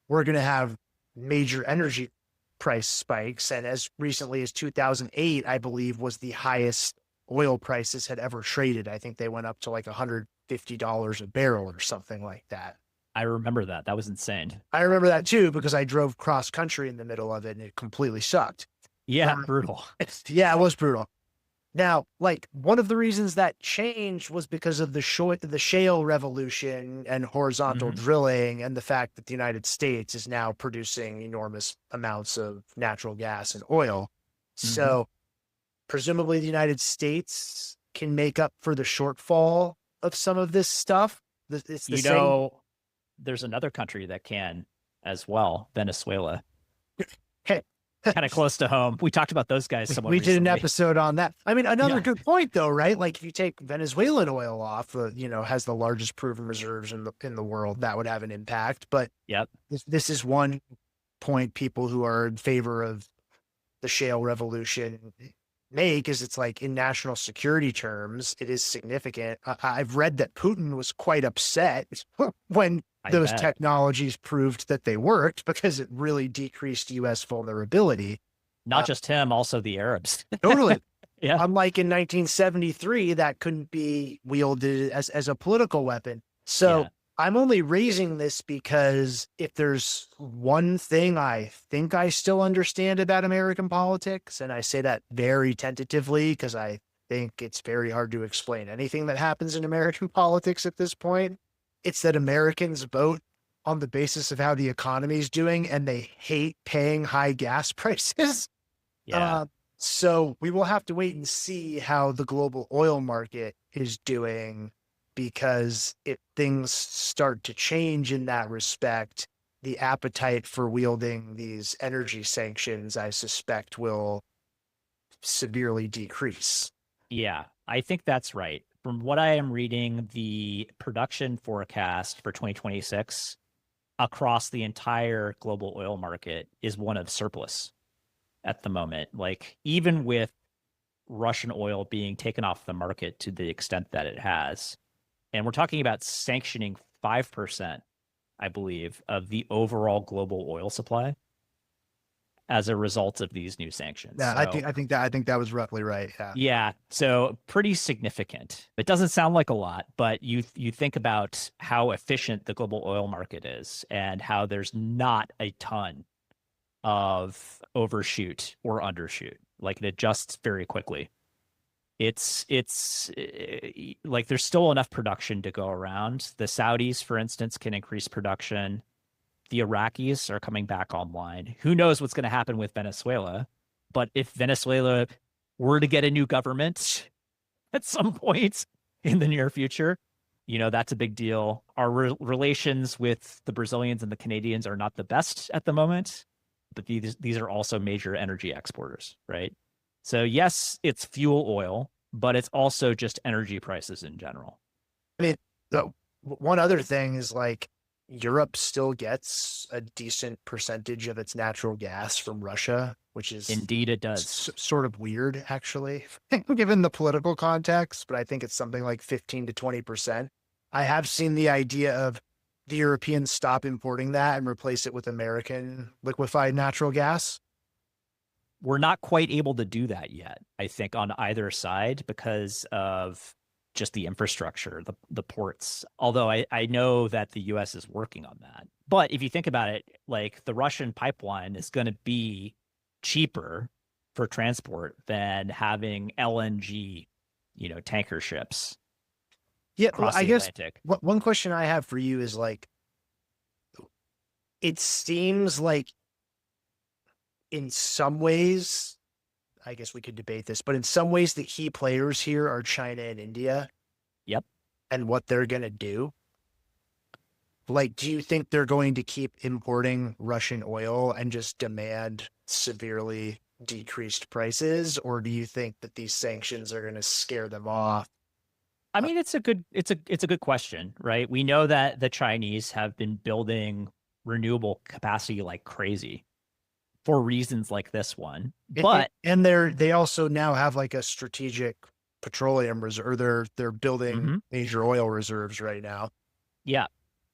we're going to have major energy price spikes. And as recently as 2008, I believe, was the highest oil prices had ever traded. I think they went up to like $150 a barrel or something like that. I remember that. That was insane. I remember that too because I drove cross country in the middle of it and it completely sucked. Yeah, Uh, brutal. yeah, it was brutal. Now, like one of the reasons that changed was because of the shale revolution and horizontal Hmm. drilling, and the fact that the United States is now producing enormous amounts of natural gas and oil. Hmm. So, presumably, the United States can make up for the shortfall of some of this stuff. It's the You same. know, there's another country that can as well, Venezuela. Hey, Kind of close to home. We talked about those guys somewhat we did an recently. episode on that. I mean, another Yeah. good point though, right? Like if you take Venezuelan oil off, has the largest proven reserves in the world, that would have an impact. But Yep. this is one point people who are in favor of the shale revolution make is it's like in national security terms, it is significant. I've read that Putin was quite upset when I those bet. technologies proved that they worked because it really decreased U.S. vulnerability. Not just him, also the Arabs. Totally. Yeah. Unlike in 1973, that couldn't be wielded as a political weapon. So Yeah. I'm only raising this because if there's one thing I think I still understand about American politics, and I say that very tentatively because I think it's very hard to explain anything that happens in American politics at this point, it's that Americans vote on the basis of how the economy is doing and they hate paying high gas prices. Yeah. Uh, so we will have to wait and see how the global oil market is doing, because if things start to change in that respect, the appetite for wielding these energy sanctions, I suspect, will severely decrease. Yeah. I think that's right. From what I am reading, the production forecast for 2026 across the entire global oil market is one of surplus at the moment. Like, even with Russian oil being taken off the market to the extent that it has, and we're talking about sanctioning 5%, I believe, of the overall global oil supply as a result of these new sanctions. Yeah, So, I think that was roughly right. Yeah. yeah, so pretty significant. It doesn't sound like a lot, but you think about how efficient the global oil market is and how there's not a ton of overshoot or undershoot. Like, it adjusts very quickly. It's like there's still enough production to go around. The Saudis, for instance, can increase production. The Iraqis are coming back online. Who knows what's going to happen with Venezuela? But if Venezuela were to get a new government at some point in the near future, that's a big deal. Our relations with the Brazilians and the Canadians are not the best at the moment, but these are also major energy exporters, right? So yes, it's fuel oil, but it's also just energy prices in general. I mean, the one other thing is like Europe still gets a decent percentage of its natural gas from Russia, which is Indeed, it does. sort of weird, actually, given the political context, but I think it's something like 15 to 20%. I have seen the idea of the Europeans stop importing that and replace it with American liquefied natural gas. We're not quite able to do that yet, I think, on either side because of just the infrastructure, the ports. Although I know that the US is working on that. But if you think about it, like the Russian pipeline is going to be cheaper for transport than having LNG, tanker ships Yeah, well, across I the guess Atlantic. one question I have for you is like, it seems like in some ways, I guess we could debate this, but in some ways, the key players here are China and India Yep. and what they're going to do. Like, do you think they're going to keep importing Russian oil and just demand severely decreased prices? Or do you think that these sanctions are going to scare them off? I mean, it's a good question, right? We know that the Chinese have been building renewable capacity like crazy for reasons like this one. But And they also now have like a strategic petroleum reserve. Or they're building mhm, major oil reserves right now. yeah,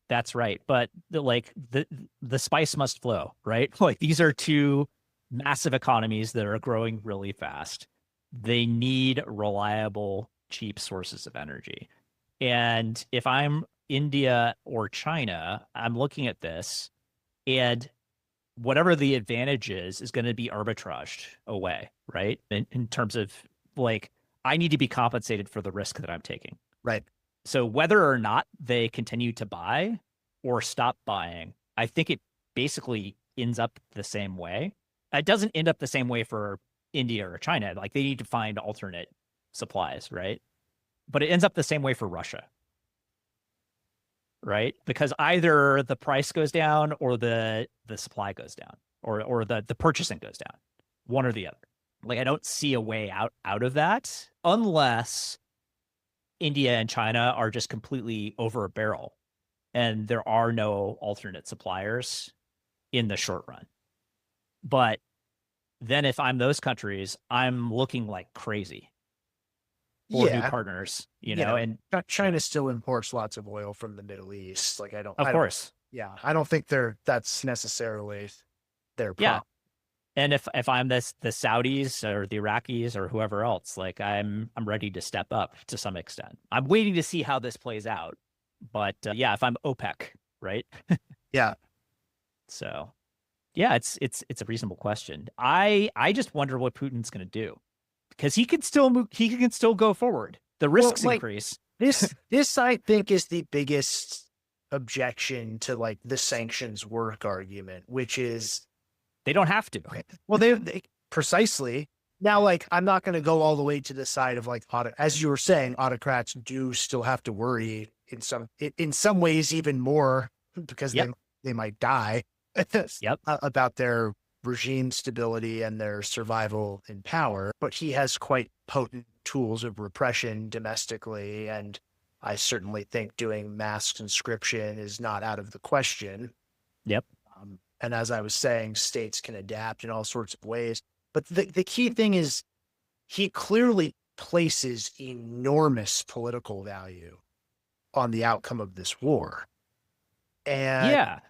that's right. But the spice must flow, right? Like, these are two massive economies that are growing really fast. They need reliable, cheap sources of energy. And if I'm India or China, I'm looking at this, and whatever the advantage is going to be arbitraged away, right? In terms of like, I need to be compensated for the risk that I'm taking. Right. So whether or not they continue to buy or stop buying, I think it basically ends up the same way. It doesn't end up the same way for India or China. Like they need to find alternate supplies, right? But it ends up the same way for Russia, right? Because either the price goes down or the supply goes down or the purchasing goes down, one or the other. Like I don't see a way out of that unless India and China are just completely over a barrel and there are no alternate suppliers in the short run. But then if I'm those countries, I'm looking like crazy for new Yeah. partners, You know, and China still imports lots of oil from the Middle East. Like of course. yeah, I don't think that's necessarily their Yeah. problem. And if I'm the Saudis or the Iraqis or whoever else, like I'm ready to step up to some extent. I'm waiting to see how this plays out. But yeah, if I'm OPEC, right? Yeah. So yeah, it's a reasonable question. I just wonder what Putin's going to do because he can still move, he can still go forward. The Well, risks like increase. this I think is the biggest objection to like the sanctions work argument, which is They don't have to. well, they precisely now, like, I'm not going to go all the way to the side of like, as you were saying, autocrats do still have to worry in some ways, even more because Yep. they might die Yep. about their regime stability and their survival in power. But he has quite potent tools of repression domestically. And I certainly think doing mass conscription is not out of the question. Yep. And as I was saying, states can adapt in all sorts of ways. But the key thing is he clearly places enormous political value on the outcome of this war. And Yeah.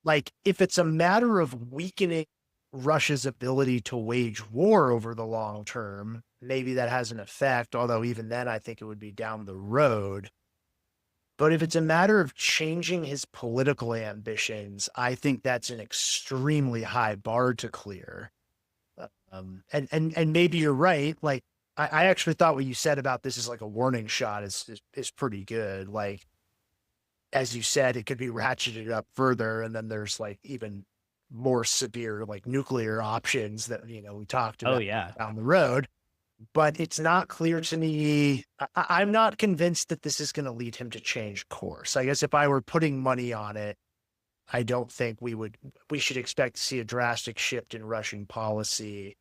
like, if it's a matter of weakening Russia's ability to wage war over the long term, maybe that has an effect, although even then I think it would be down the road. But if it's a matter of changing his political ambitions, I think that's an extremely high bar to clear. And maybe you're right. Like, I actually thought what you said about this is like a warning shot is pretty good. Like, as you said, it could be ratcheted up further, and then there's like even more severe like nuclear options that we talked Oh about yeah. down the road. But it's not clear to me. I'm not convinced that this is going to lead him to change course. I guess if I were putting money on it, I don't think we should expect to see a drastic shift in Russian policy.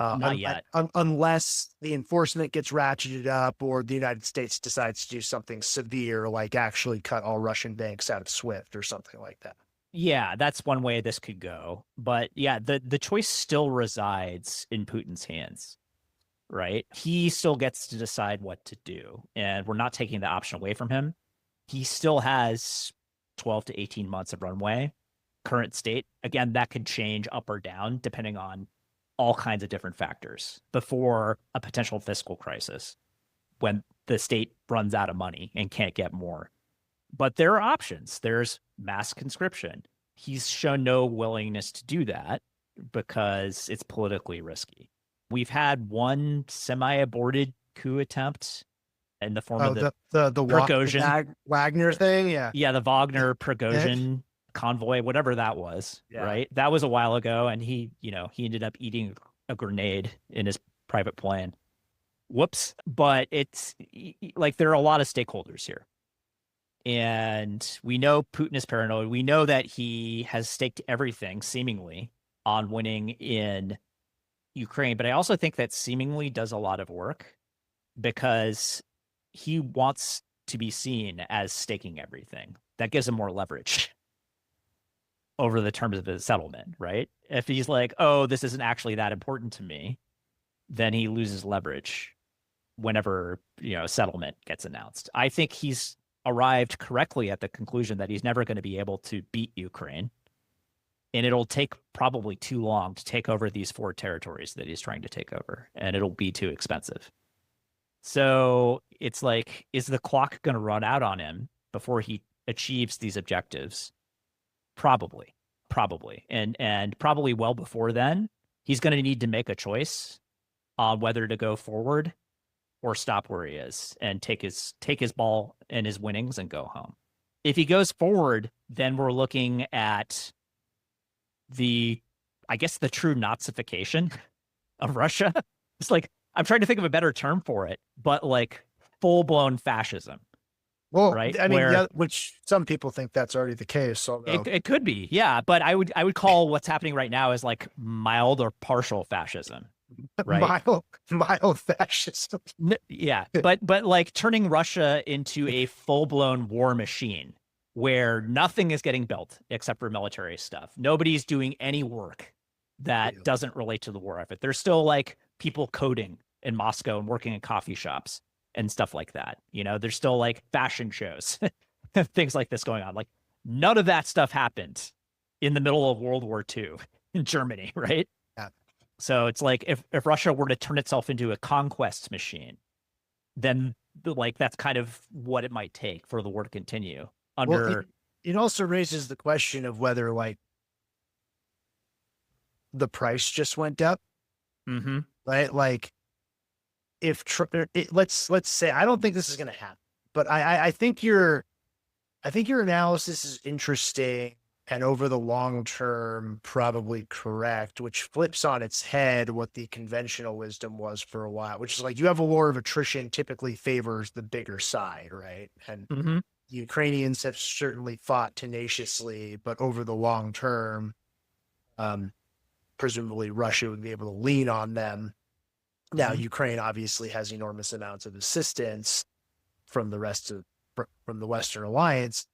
Not yet. Unless the enforcement gets ratcheted up or the United States decides to do something severe, like actually cut all Russian banks out of SWIFT or something like that. Yeah, that's one way this could go. But yeah, the choice still resides in Putin's hands, right? He still gets to decide what to do, and we're not taking the option away from him. He still has 12 to 18 months of runway. Current state, again, that could change up or down depending on all kinds of different factors before a potential fiscal crisis when the state runs out of money and can't get more. But there are options. There's mass conscription. He's shown no willingness to do that because it's politically risky. We've had one semi-aborted coup attempt in the form of the Prigozhin. Wagner thing, yeah. Yeah, the Wagner Prigozhin convoy, whatever that was, right? That was a while ago, and he ended up eating a grenade in his private plane. Whoops. But it's like there are a lot of stakeholders here. And we know Putin is paranoid. We know that he has staked everything, seemingly, on winning in Ukraine. But I also think that seemingly does a lot of work because he wants to be seen as staking everything. That gives him more leverage over the terms of the settlement, right? If he's like, oh, this isn't actually that important to me, then he loses leverage whenever, a settlement gets announced. I think he's arrived correctly at the conclusion that he's never going to be able to beat Ukraine. and it'll take probably too long to take over these four territories that he's trying to take over, and it'll be too expensive. So it's like, is the clock going to run out on him before he achieves these objectives? Probably, probably, and probably well before then, he's going to need to make a choice on whether to go forward or stop where he is and take his ball and his winnings and go home. If he goes forward, then we're looking at the, I guess, the true Nazification of Russia. It's like, I'm trying to think of a better term for it, but like full blown fascism. Well, right? I mean, Where yeah, which some people think that's already the case. Although it could be, yeah. But I would call what's happening right now as like mild or partial fascism, right? mild fascism. Yeah, but like turning Russia into a full blown war machine where nothing is getting built except for military stuff. Nobody's doing any work that doesn't relate to the war effort. There's still like people coding in Moscow and working in coffee shops and stuff like that. You know, there's still like fashion shows, things like this going on. Like none of that stuff happened in the middle of World War II in Germany, right? Yeah. So it's like if Russia were to turn itself into a conquest machine, then like that's kind of what it might take for the war to continue under. Well, it also raises the question of whether like the price just went up, right? Like if let's say, I don't think this is going to happen, but I think your analysis is interesting and over the long term probably correct, which flips on its head what the conventional wisdom was for a while, which is like you have a war of attrition typically favors the bigger side, right? And the Ukrainians have certainly fought tenaciously, but over the long term, presumably Russia would be able to lean on them. Now, Ukraine obviously has enormous amounts of assistance from the Western alliance.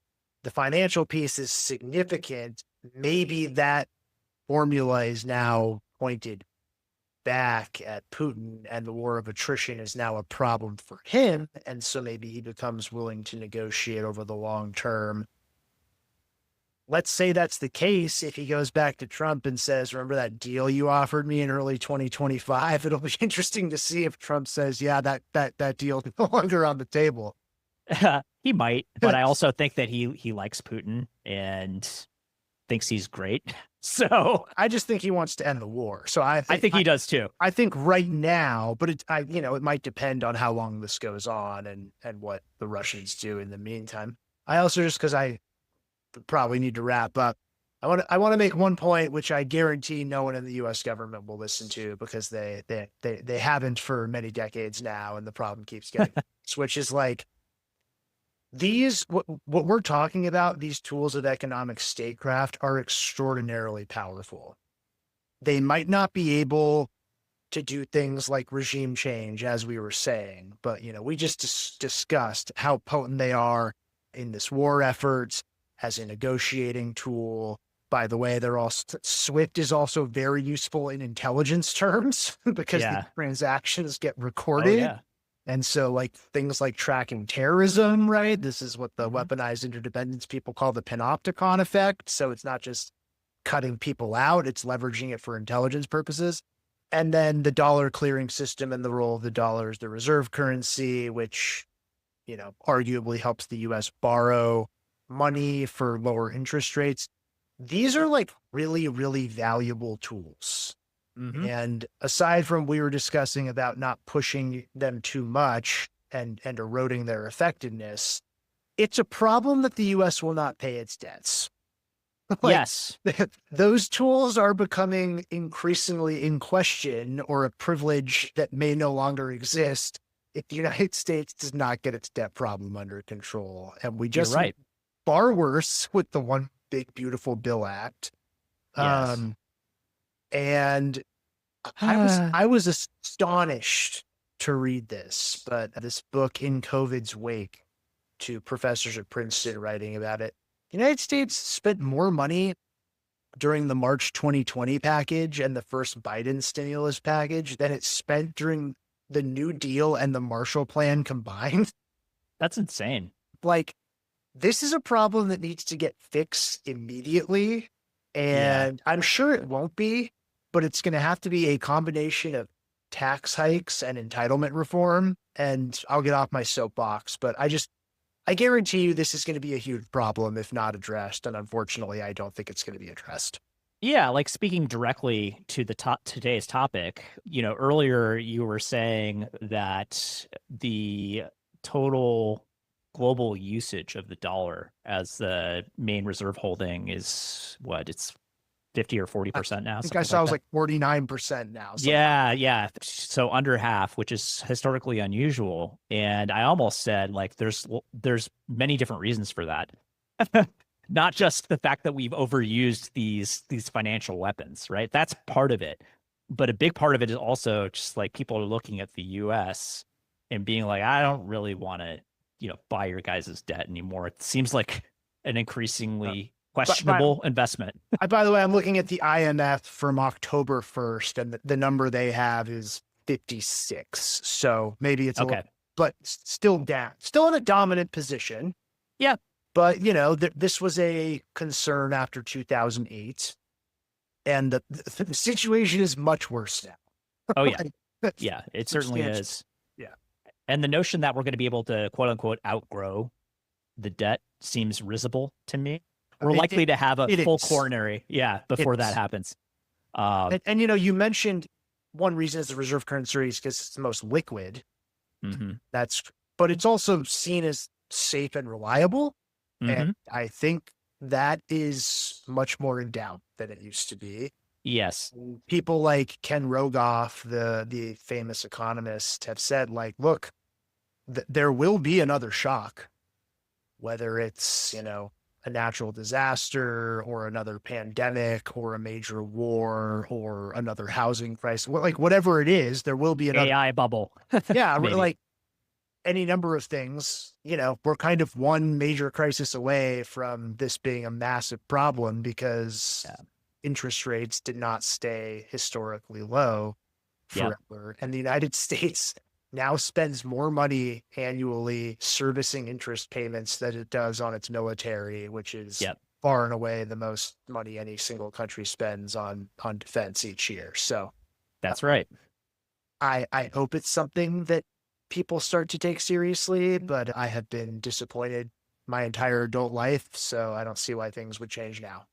The financial piece is significant. Maybe that formula is now pointed back at Putin, and the war of attrition is now a problem for him. And so maybe he becomes willing to negotiate over the long term. Let's say that's the case. If he goes back to Trump and says, remember that deal you offered me in early 2025? It'll be interesting to see if Trump says, yeah, that deal is no longer on the table. He might, but I also think that he likes Putin and thinks he's great. So I just think he wants to end the war. So I think he does too. I think right now, but it might depend on how long this goes on and what the Russians do in the meantime. I also, just because I probably need to wrap up, I want to make one point, which I guarantee no one in the U.S. government will listen to because they haven't for many decades now, and the problem keeps getting which is like what we're talking about, these tools of economic statecraft are extraordinarily powerful. They might not be able to do things like regime change, as we were saying, but we just discussed how potent they are in this war effort as a negotiating tool. By the way, they're also, SWIFT is also very useful in intelligence terms because the transactions get recorded. Oh, yeah. And so like things like tracking terrorism, right? This is what the weaponized interdependence people call the panopticon effect. So it's not just cutting people out, it's leveraging it for intelligence purposes. And then the dollar clearing system and the role of the dollar as the reserve currency, which, arguably helps the US borrow money for lower interest rates. These are like really, really valuable tools. And aside from we were discussing about not pushing them too much and eroding their effectiveness, it's a problem that the U.S. will not pay its debts. Yes. Those tools are becoming increasingly in question, or a privilege that may no longer exist if the United States does not get its debt problem under control. And we just, far worse with the One Big Beautiful Bill Act. Yes. And I was astonished to read this, but this book, In COVID's Wake, two professors at Princeton writing about it. The United States spent more money during the March 2020 package and the first Biden stimulus package than it spent during the New Deal and the Marshall Plan combined. That's insane. Like, this is a problem that needs to get fixed immediately. Yeah. And I'm sure it won't be, but it's going to have to be a combination of tax hikes and entitlement reform. And I'll get off my soapbox, but I guarantee you this is going to be a huge problem if not addressed. And unfortunately, I don't think it's going to be addressed. Yeah, like speaking directly to today's topic, earlier you were saying that the total global usage of the dollar as the main reserve holding is what? It's 50 or I 40% now, think I something saw it like was that. like 49% now. Yeah, yeah. So under half, which is historically unusual. And I almost said like there's many different reasons for that. Not just the fact that we've overused these financial weapons, right? That's part of it. But a big part of it is also just like people are looking at the US and being like, I don't really want to, buy your guys' debt anymore. It seems like an Uh, increasingly but questionable investment. by the way, I'm looking at the IMF from October 1st, and the number they have is 56. So maybe it's a little, Okay. but still down, still in a dominant position. Yeah. But, this was a concern after 2008, and the situation is much worse now. Oh yeah. Like, Yeah, it certainly substantial. is. Yeah. And the notion that we're going to be able to quote unquote outgrow the debt seems risible to me. We're It, likely it, to have a it full is. coronary, yeah, It before that is. happens. You mentioned one reason is the reserve currency is because it's the most liquid. Mhm, That's, but it's also seen as safe and reliable. And mhm. I think that is much more in doubt than it used to be. Yes. People like Ken Rogoff, the famous economist, have said, like, look, there will be another shock, whether it's, a natural disaster or another pandemic or a major war or another housing crisis, like whatever it is, there will be another. AI bubble, Yeah, maybe. like any number of things, we're kind of one major crisis away from this being a massive problem because Yeah. interest rates did not stay historically low Yep. forever. And the United States now spends more money annually servicing interest payments than it does on its military, which is Yep. far and away the most money any single country spends on defense each year. So uh, That's right. I hope it's something that people start to take seriously, but I have been disappointed my entire adult life, so I don't see why things would change now.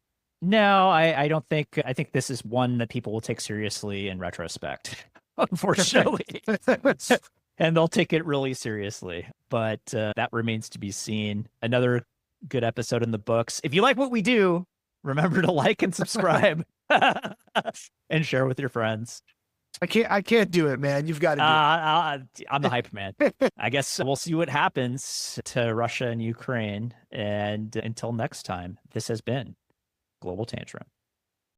No, I don't think. I think this is one that people will take seriously in retrospect, unfortunately. And they'll take it really seriously. But that remains to be seen. Another good episode in the books. If you like what we do, remember to like and subscribe and share with your friends. I can't do it, man. You've got to do I'm the hype man. it. I guess we'll see what happens to Russia and Ukraine. And until next time, this has been Global Tantrum.